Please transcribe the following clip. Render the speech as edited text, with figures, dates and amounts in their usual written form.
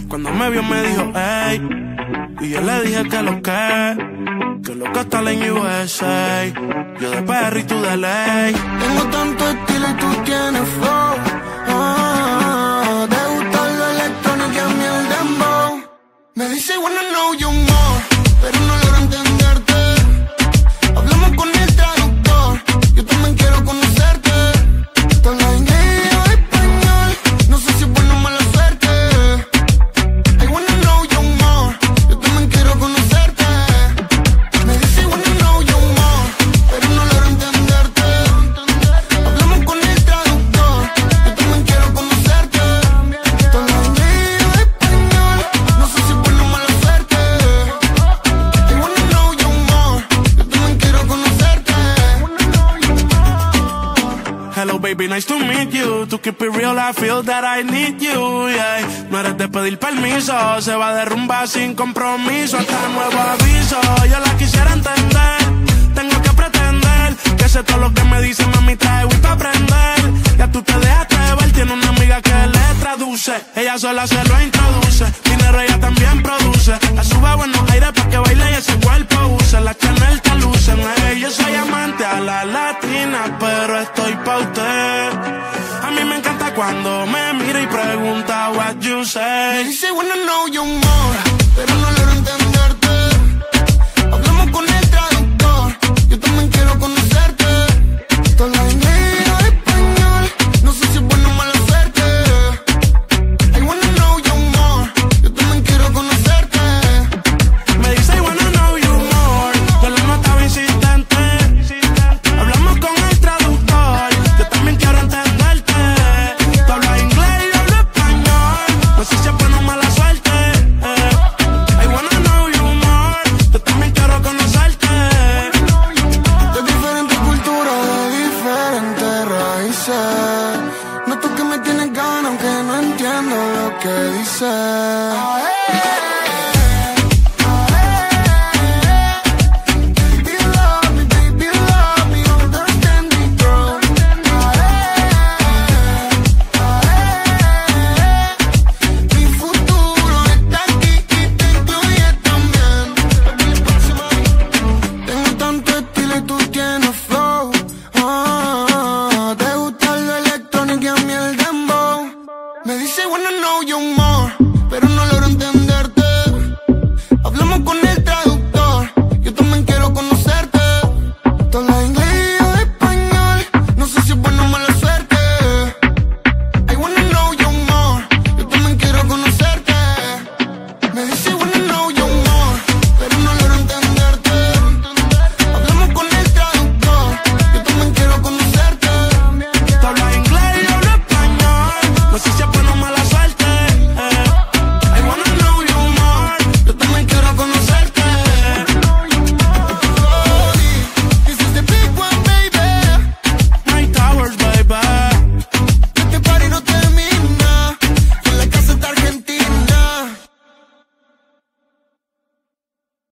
Cuando me vio me dijo, ey, y yo le dije que lo que está en USA. Yo de PR y tú de ley. Tengo tanto estilo y tú tienes flow. Te gusta lo electrónico y a mí el dembow. Me dice wanna know you more, pero no logro entenderte. Hablamos con el traductor, yo también quiero conocerte. Te hablas inglés o español, no sé si es buena o mala suerte. I wanna know you more, yo también quiero conocerte. Me dice wanna know you more, pero no logro entenderte. Hablamos con el traductor, yo también quiero conocerte. Te hablas inglés o español, no sé si es buena o mala suerte. I wanna know you more, yo también quiero conocerte. Hello baby, nice to meet you. To keep it real, I feel that I need you, yeah. No eres de pedir permiso, se va a derrumbar sin compromiso. Hasta nuevo aviso, yo la quisiera entender. Tengo que pretender que sé todo lo que me dice, mami, trae Wii pa' aprender. Ya tú te dejaste ver, tiene una amiga que le traduce. Ella sola se lo introduce, dinero ella también produce. La sube a buenos aires pa' que baile y ese cuerpo use. La Chanel te luce, yo soy amante a la latina, pero estoy pa' usted. A mí me encanta cuando me mira y pregunta what you Me say. dice wanna know you more, pero no